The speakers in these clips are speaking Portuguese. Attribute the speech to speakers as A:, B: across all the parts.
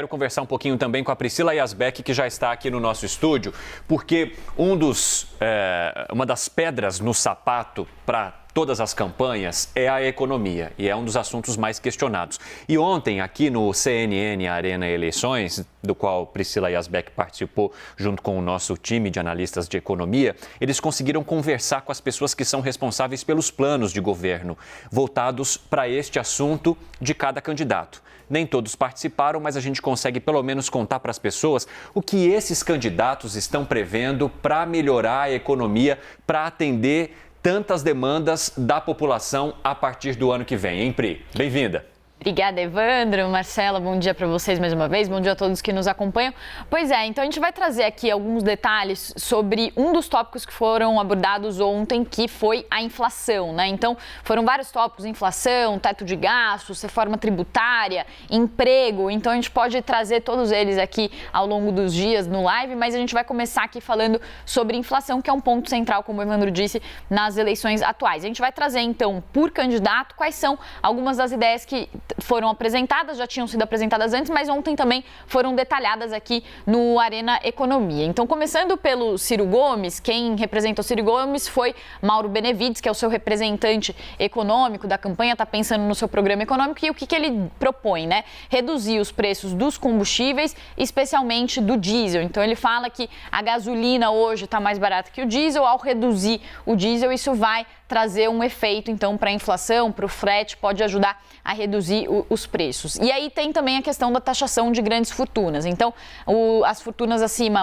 A: Quero conversar um pouquinho também com a Priscila Yazbek, que já está aqui no nosso estúdio, porque uma das pedras no sapato para todas as campanhas é a economia e é um dos assuntos mais questionados. E ontem, aqui no CNN Arena Eleições, do qual Priscila Yazbek participou junto com o nosso time de analistas de economia, eles conseguiram conversar com as pessoas que são responsáveis pelos planos de governo, voltados para este assunto de cada candidato. Nem todos participaram, mas a gente consegue pelo menos contar para as pessoas o que esses candidatos estão prevendo para melhorar a economia, para atender tantas demandas da população a partir do ano que vem. Hein, Pri? Bem-vinda.
B: Obrigada, Evandro, Marcela, bom dia para vocês mais uma vez, bom dia a todos que nos acompanham. Pois é, então a gente vai trazer aqui alguns detalhes sobre um dos tópicos que foram abordados ontem, que foi a inflação, né? Então, foram vários tópicos, inflação, teto de gastos, reforma tributária, emprego, então a gente pode trazer todos eles aqui ao longo dos dias no live, mas a gente vai começar aqui falando sobre inflação, que é um ponto central, como o Evandro disse, nas eleições atuais. A gente vai trazer, então, por candidato, quais são algumas das ideias que foram apresentadas, já tinham sido apresentadas antes, mas ontem também foram detalhadas aqui no Arena Economia. Então, começando pelo Ciro Gomes, quem representa o Ciro Gomes foi Mauro Benevides, que é o seu representante econômico da campanha, está pensando no seu programa econômico e o que ele propõe, né? Reduzir os preços dos combustíveis, especialmente do diesel. Então, ele fala que a gasolina hoje está mais barata que o diesel, ao reduzir o diesel, isso vai trazer um efeito, então, para a inflação, para o frete, pode ajudar a reduzir os preços. E aí tem também a questão da taxação de grandes fortunas. Então, as fortunas acima,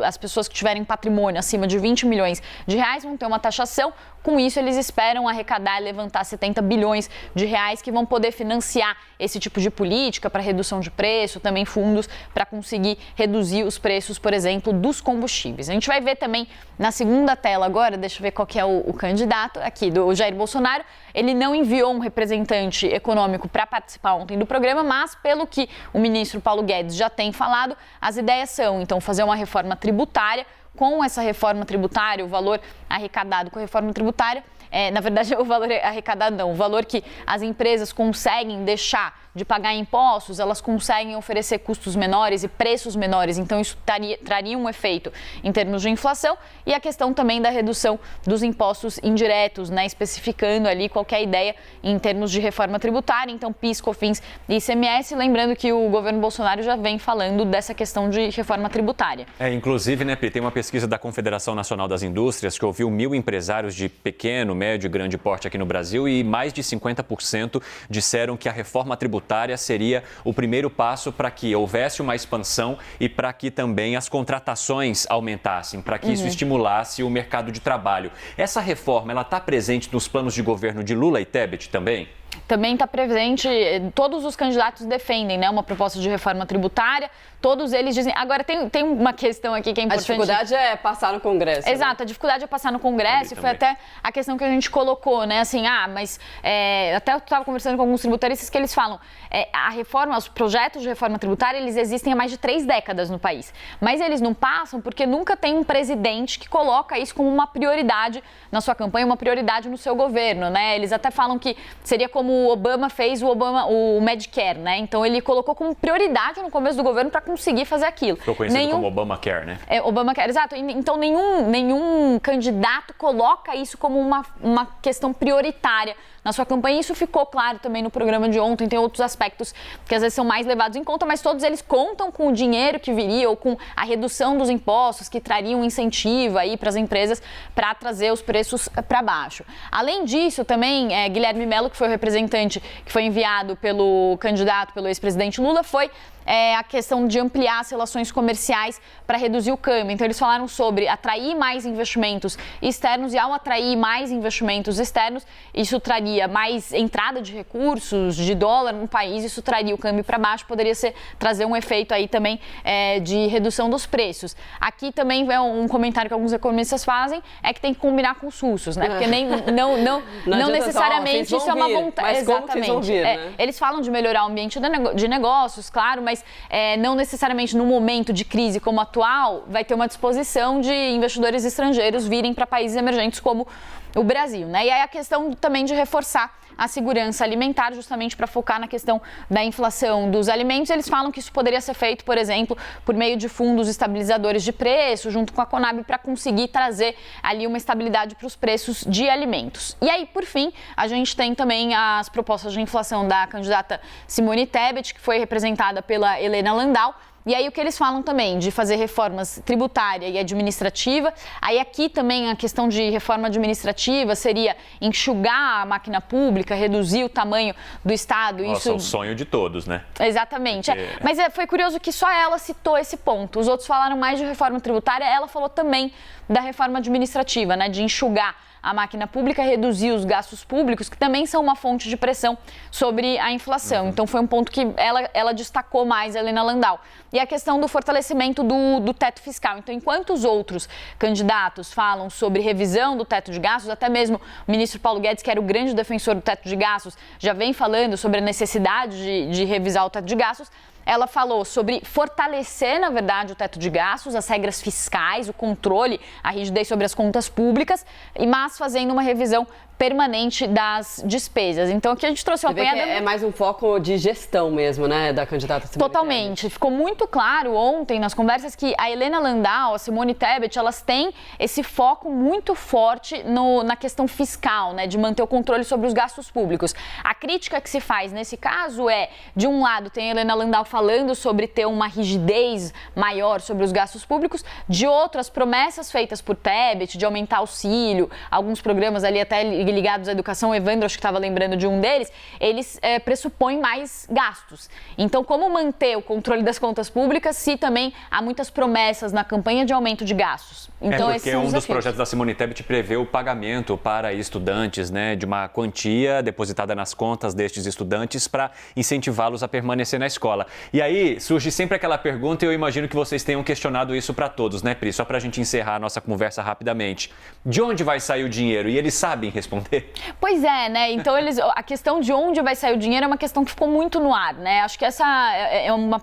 B: as pessoas que tiverem patrimônio acima de 20 milhões de reais vão ter uma taxação. Com isso, eles esperam arrecadar e levantar 70 bilhões de reais que vão poder financiar esse tipo de política para redução de preço, também fundos para conseguir reduzir os preços, por exemplo, dos combustíveis. A gente vai ver também na segunda tela agora, deixa eu ver qual que é o candidato aqui, do Jair Bolsonaro. Ele não enviou um representante econômico para participar ontem do programa, mas pelo que o ministro Paulo Guedes já tem falado, as ideias são, então, fazer uma reforma tributária. Com essa reforma tributária, o valor arrecadado com a reforma tributária, na verdade, o valor arrecadado não, o valor que as empresas conseguem deixar de pagar impostos, elas conseguem oferecer custos menores e preços menores, então isso traria um efeito em termos de inflação e a questão também da redução dos impostos indiretos, né, especificando ali qualquer ideia em termos de reforma tributária, então PIS, COFINS e ICMS, lembrando que o governo Bolsonaro já vem falando dessa questão de reforma tributária.
A: Inclusive, né, Pri, tem uma pesquisa da Confederação Nacional das Indústrias que ouviu 1.000 empresários de pequeno, médio e grande porte aqui no Brasil e mais de 50% disseram que a reforma tributária seria o primeiro passo para que houvesse uma expansão e para que também as contratações aumentassem, para que isso estimulasse o mercado de trabalho. Essa reforma, ela está presente nos planos de governo de Lula e Tebet também?
B: Também está presente, todos os candidatos defendem, né, uma proposta de reforma tributária, todos eles dizem... Agora, tem uma questão aqui que é importante.
C: A dificuldade é passar no Congresso.
B: Exato, a dificuldade é passar no Congresso e foi até a questão que a gente colocou, né, assim, mas até eu estava conversando com alguns tributaristas que eles falam, a reforma, os projetos de reforma tributária, eles existem há mais de 3 décadas no país, mas eles não passam porque nunca tem um presidente que coloca isso como uma prioridade na sua campanha, uma prioridade no seu governo, né, eles até falam que seria como o Obama fez o Medicare, né? Então ele colocou como prioridade no começo do governo para conseguir fazer aquilo.
A: Ficou conhecido como Obamacare, né?
B: Obamacare, exato. Então nenhum candidato coloca isso como uma questão prioritária na sua campanha. Isso ficou claro também no programa de ontem. Tem outros aspectos que às vezes são mais levados em conta, mas todos eles contam com o dinheiro que viria ou com a redução dos impostos que traria um incentivo aí para as empresas para trazer os preços para baixo. Além disso, também Guilherme Mello, que foi o representante que foi enviado pelo candidato, pelo ex-presidente Lula, foi a questão de ampliar as relações comerciais para reduzir o câmbio. Então, eles falaram sobre atrair mais investimentos externos e, ao atrair mais investimentos externos, isso traria mais entrada de recursos, de dólar no país, isso traria o câmbio para baixo, poderia trazer um efeito aí também de redução dos preços. Aqui também é um comentário que alguns economistas fazem, é que tem que combinar com os russos, né? Porque não necessariamente isso é uma vontade.
C: Exatamente.
B: Eles falam de melhorar o ambiente de negócios, claro, mas mas não necessariamente no momento de crise como atual vai ter uma disposição de investidores estrangeiros virem para países emergentes como o Brasil, né? E aí a questão também de reforçar a segurança alimentar, justamente para focar na questão da inflação dos alimentos. Eles falam que isso poderia ser feito, por exemplo, por meio de fundos estabilizadores de preço, junto com a Conab, para conseguir trazer ali uma estabilidade para os preços de alimentos. E aí, por fim, a gente tem também as propostas de inflação da candidata Simone Tebet, que foi representada pela Helena Landau. E aí o que eles falam também de fazer reformas tributária e administrativa. Aí aqui também a questão de reforma administrativa seria enxugar a máquina pública, reduzir o tamanho do Estado.
A: Nossa, é o sonho de todos, né?
B: Exatamente. Mas foi curioso que só ela citou esse ponto. Os outros falaram mais de reforma tributária, ela falou também da reforma administrativa, né? De enxugar a máquina pública, reduzir os gastos públicos, que também são uma fonte de pressão sobre a inflação. Então foi um ponto que ela destacou mais, a Helena Landau. E a questão do fortalecimento do teto fiscal. Então, enquanto os outros candidatos falam sobre revisão do teto de gastos, até mesmo o ministro Paulo Guedes, que era o grande defensor do teto de gastos, já vem falando sobre a necessidade de revisar o teto de gastos. Ela falou sobre fortalecer, na verdade, o teto de gastos, as regras fiscais, o controle, a rigidez sobre as contas públicas, mas fazendo uma revisão permanente das despesas. Então, aqui a gente trouxe uma apanhada...
C: É mais um foco de gestão mesmo, né, da candidata Simone
B: Totalmente.
C: Tebet.
B: Ficou muito claro ontem nas conversas que a Helena Landau, a Simone Tebet, elas têm esse foco muito forte na questão fiscal, né, de manter o controle sobre os gastos públicos. A crítica que se faz nesse caso é, de um lado, tem a Helena Landau falando sobre ter uma rigidez maior sobre os gastos públicos, de outro, as promessas feitas por Tebet de aumentar auxílio, alguns programas ali até ligados à educação, o Evandro acho que estava lembrando de um deles, eles pressupõem mais gastos. Então, como manter o controle das contas públicas se também há muitas promessas na campanha de aumento de gastos? Então,
A: porque um dos projetos da Simone Tebet prevê o pagamento para estudantes, né, de uma quantia depositada nas contas destes estudantes para incentivá-los a permanecer na escola. E aí surge sempre aquela pergunta, e eu imagino que vocês tenham questionado isso para todos, né, Pri? Só para a gente encerrar a nossa conversa rapidamente. De onde vai sair o dinheiro? E eles sabem responder?
B: Pois é, né? Então, a questão de onde vai sair o dinheiro é uma questão que ficou muito no ar, né? Acho que essa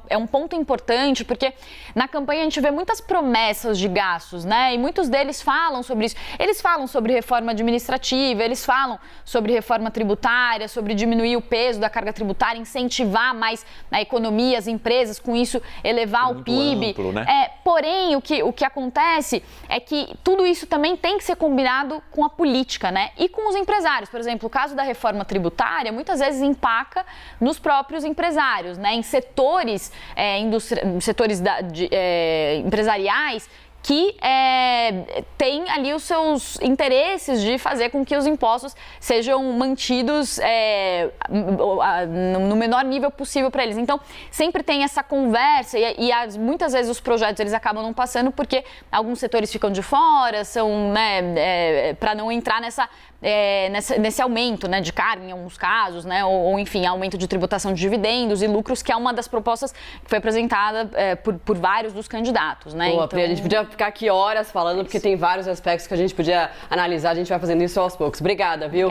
B: é um ponto importante, porque na campanha a gente vê muitas promessas de gastos, né? E muitos deles falam sobre isso. Eles falam sobre reforma administrativa, eles falam sobre reforma tributária, sobre diminuir o peso da carga tributária, incentivar mais a economia, as empresas, com isso elevar o PIB.
A: Amplo, né?
B: Porém, o que acontece é que tudo isso também tem que ser combinado com a política, né? E com os empresários. Por exemplo, o caso da reforma tributária muitas vezes empaca nos próprios empresários, né? Em setores, empresariais que tem ali os seus interesses de fazer com que os impostos sejam mantidos no menor nível possível para eles. Então, sempre tem essa conversa muitas vezes os projetos eles acabam não passando porque alguns setores ficam de fora, são, né, para não entrar nesse aumento, né, de carga em alguns casos, né, ou enfim, aumento de tributação de dividendos e lucros, que é uma das propostas que foi apresentada por vários dos candidatos, né?
C: Boa, Pri, a gente podia ficar aqui horas falando, porque tem vários aspectos que a gente podia analisar, a gente vai fazendo isso aos poucos. Obrigada, viu?